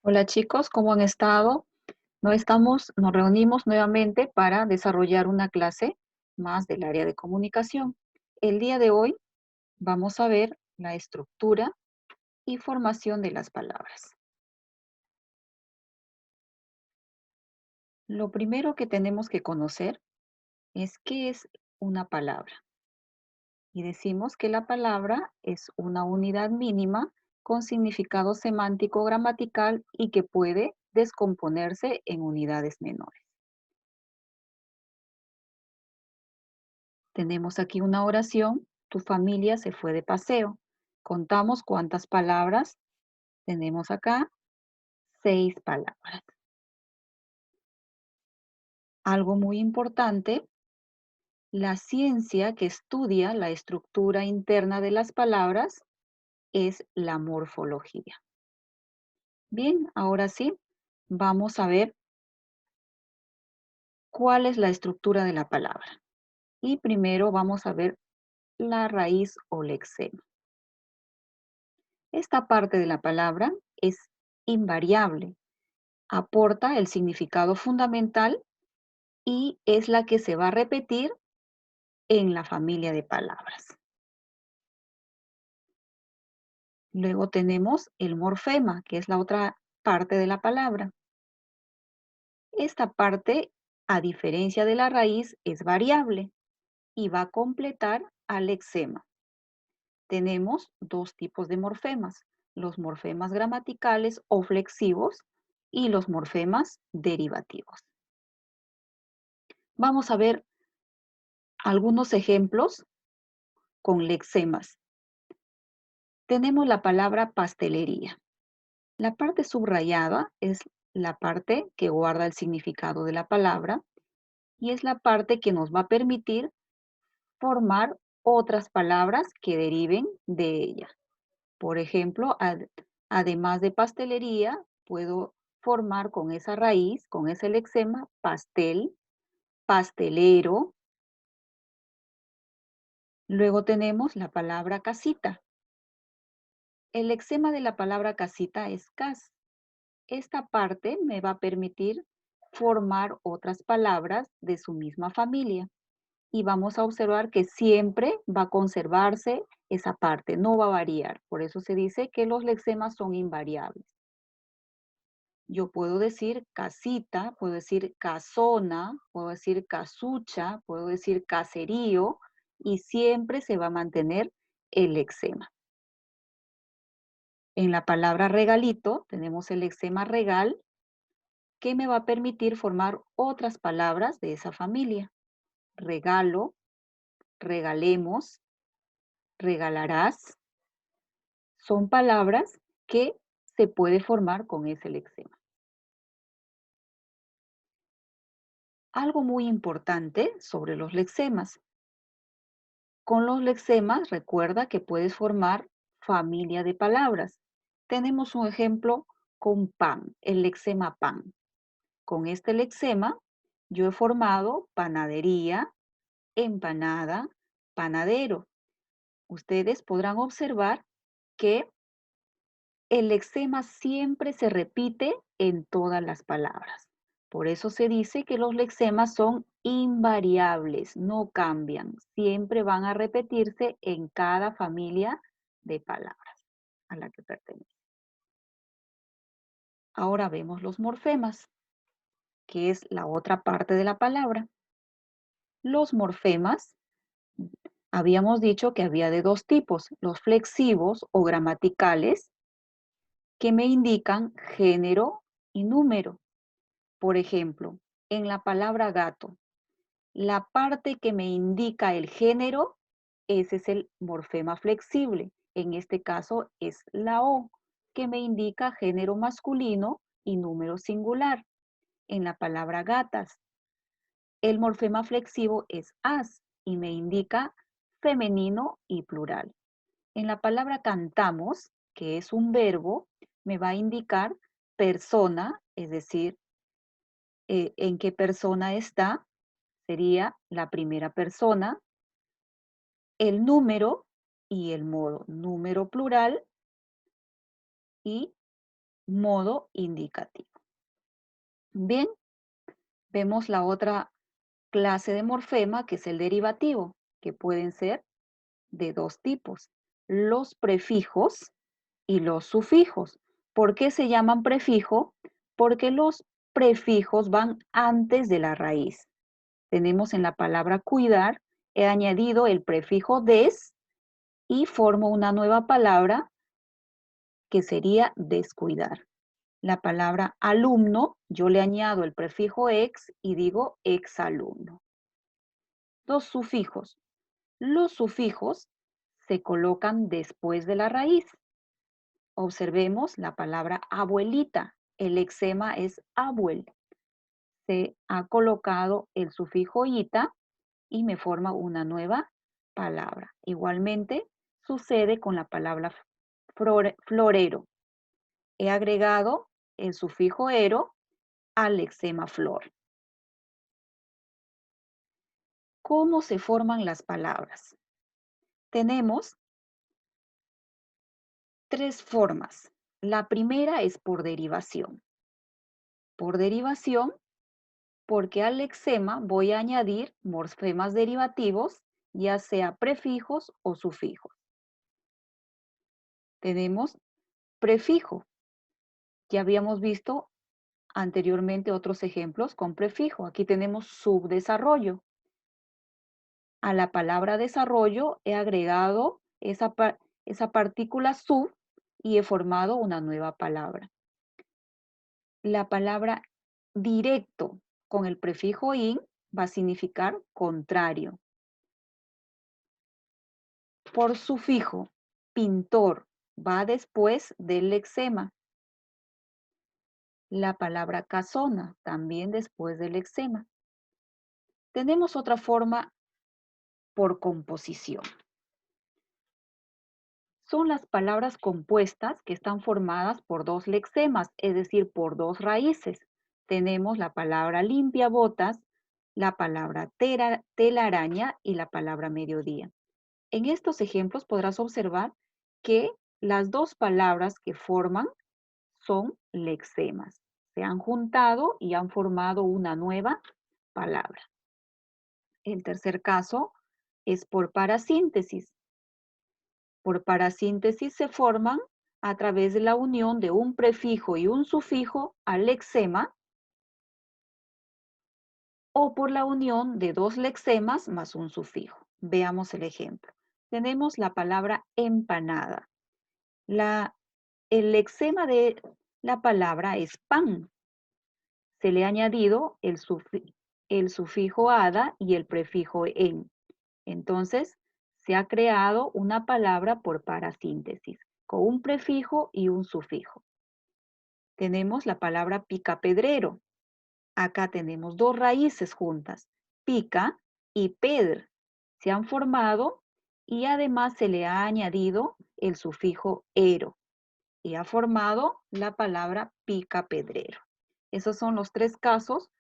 Hola chicos, ¿cómo han estado? Nos reunimos nuevamente para desarrollar una clase más del área de comunicación. El día de hoy vamos a ver la estructura y formación de las palabras. Lo primero que tenemos que conocer es qué es una palabra. Y decimos que la palabra es una unidad mínima con significado semántico gramatical y que puede descomponerse en unidades menores. Tenemos aquí una oración. Tu familia se fue de paseo. Contamos cuántas palabras tenemos acá. 6 palabras. Algo muy importante, la ciencia que estudia la estructura interna de las palabras es la morfología. Bien, ahora sí, vamos a ver cuál es la estructura de la palabra. Y primero vamos a ver la raíz o lexema. Esta parte de la palabra es invariable, aporta el significado fundamental y es la que se va a repetir en la familia de palabras. Luego tenemos el morfema, que es la otra parte de la palabra. Esta parte, a diferencia de la raíz, es variable y va a completar al lexema. Tenemos dos tipos de morfemas, los morfemas gramaticales o flexivos y los morfemas derivativos. Vamos a ver algunos ejemplos con lexemas. Tenemos la palabra pastelería. La parte subrayada es la parte que guarda el significado de la palabra y es la parte que nos va a permitir formar otras palabras que deriven de ella. Por ejemplo, además de pastelería, puedo formar con esa raíz, con ese lexema, pastel, pastelero. Luego tenemos la palabra casita. El lexema de la palabra casita es cas. Esta parte me va a permitir formar otras palabras de su misma familia y vamos a observar que siempre va a conservarse esa parte, no va a variar. Por eso se dice que los lexemas son invariables. Yo puedo decir casita, puedo decir casona, puedo decir casucha, puedo decir caserío y siempre se va a mantener el lexema. En la palabra regalito tenemos el lexema regal que me va a permitir formar otras palabras de esa familia. Regalo, regalemos, regalarás. Son palabras que se puede formar con ese lexema. Algo muy importante sobre los lexemas. Con los lexemas recuerda que puedes formar familia de palabras. Tenemos un ejemplo con pan, el lexema pan. Con este lexema yo he formado panadería, empanada, panadero. Ustedes podrán observar que el lexema siempre se repite en todas las palabras. Por eso se dice que los lexemas son invariables, no cambian, siempre van a repetirse en cada familia de palabras a la que pertenece. Ahora vemos los morfemas, que es la otra parte de la palabra. Los morfemas, habíamos dicho que había de dos tipos, los flexivos o gramaticales, que me indican género y número. Por ejemplo, en la palabra gato, la parte que me indica el género, ese es el morfema flexible. En este caso es la O, que me indica género masculino y número singular. En la palabra gatas, el morfema flexivo es as y me indica femenino y plural. En la palabra cantamos, que es un verbo, me va a indicar persona, es decir, en qué persona está, sería la primera persona, el número y el modo, número plural y modo indicativo. Bien, vemos la otra clase de morfema que es el derivativo, que pueden ser de dos tipos, los prefijos y los sufijos. ¿Por qué se llaman prefijo? Porque los prefijos van antes de la raíz. Tenemos en la palabra cuidar, he añadido el prefijo des y formo una nueva palabra que sería descuidar. La palabra alumno, yo le añado el prefijo ex y digo exalumno. Los sufijos. Los sufijos se colocan después de la raíz. Observemos la palabra abuelita. El lexema es abuel. Se ha colocado el sufijo ita y me forma una nueva palabra. Igualmente sucede con la palabra florero. He agregado el sufijo ero al lexema flor. ¿Cómo se forman las palabras? Tenemos tres formas. La primera es por derivación. Por derivación, porque al lexema voy a añadir morfemas derivativos, ya sea prefijos o sufijos. Tenemos prefijo. Ya habíamos visto anteriormente otros ejemplos con prefijo. Aquí tenemos subdesarrollo. A la palabra desarrollo he agregado esa partícula sub y he formado una nueva palabra. La palabra directo con el prefijo in va a significar contrario. Por sufijo, pintor va después del lexema. La palabra casona también después del lexema. Tenemos otra forma por composición. Son las palabras compuestas que están formadas por dos lexemas, es decir, por dos raíces. Tenemos la palabra limpiabotas, la palabra telaraña y la palabra mediodía. En estos ejemplos podrás observar que las dos palabras que forman son lexemas. Se han juntado y han formado una nueva palabra. El tercer caso es por parasíntesis. Por parasíntesis se forman a través de la unión de un prefijo y un sufijo al lexema o por la unión de dos lexemas más un sufijo. Veamos el ejemplo. Tenemos la palabra empanada. El lexema de la palabra es pan. Se le ha añadido el sufijo ada y el prefijo en. Entonces, se ha creado una palabra por parasíntesis, con un prefijo y un sufijo. Tenemos la palabra picapedrero. Acá tenemos dos raíces juntas, pica y pedr. Se han formado y además se le ha añadido el sufijo ero y ha formado la palabra picapedrero. Esos son los tres casos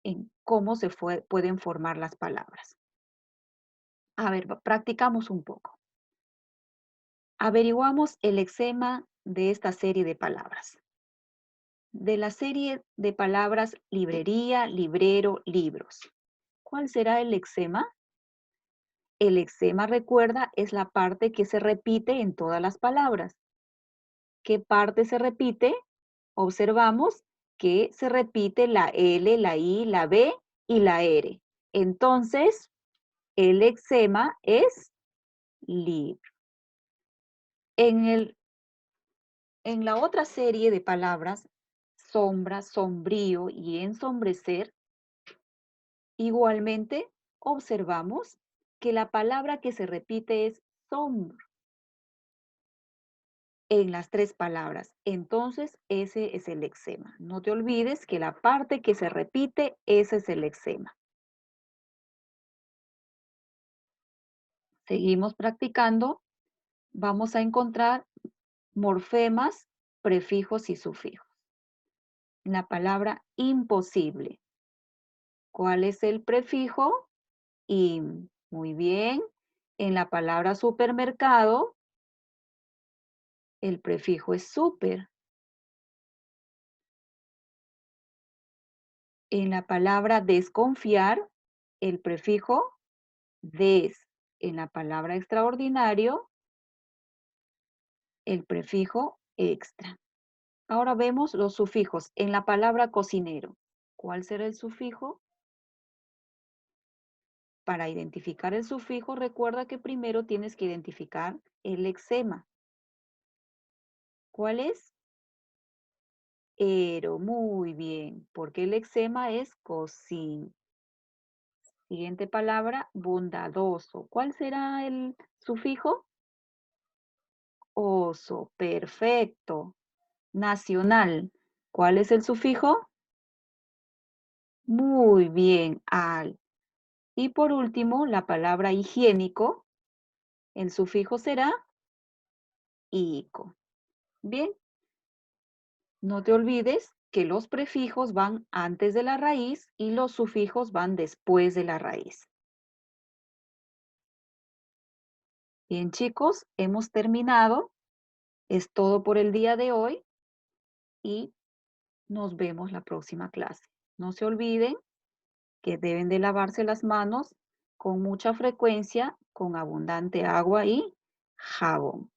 en cómo pueden formar las palabras. A ver, practicamos un poco. Averiguamos el lexema de esta serie de palabras. De la serie de palabras librería, librero, libros. ¿Cuál será el lexema? El lexema, recuerda, es la parte que se repite en todas las palabras. ¿Qué parte se repite? Observamos que se repite la L, la I, la B y la R. Entonces, el lexema es libro. En la otra serie de palabras, sombra, sombrío y ensombrecer, igualmente observamos que la palabra que se repite es sombra en las tres palabras. Entonces, ese es el lexema. No te olvides que la parte que se repite, ese es el lexema. Seguimos practicando. Vamos a encontrar morfemas, prefijos y sufijos. La palabra imposible. ¿Cuál es el prefijo? Im. Muy bien. En la palabra supermercado, el prefijo es super. En la palabra desconfiar, el prefijo des. En la palabra extraordinario, el prefijo extra. Ahora vemos los sufijos. En la palabra cocinero, ¿cuál será el sufijo? Para identificar el sufijo, recuerda que primero tienes que identificar el lexema. ¿Cuál es? Ero, muy bien, porque el lexema es cocin. Siguiente palabra, bondadoso. ¿Cuál será el sufijo? Oso, perfecto. Nacional, ¿cuál es el sufijo? Muy bien, al. Y por último, la palabra higiénico, el sufijo será ico. Bien, no te olvides que los prefijos van antes de la raíz y los sufijos van después de la raíz. Bien, chicos, hemos terminado. Es todo por el día de hoy y nos vemos la próxima clase. No se olviden que deben de lavarse las manos con mucha frecuencia, con abundante agua y jabón.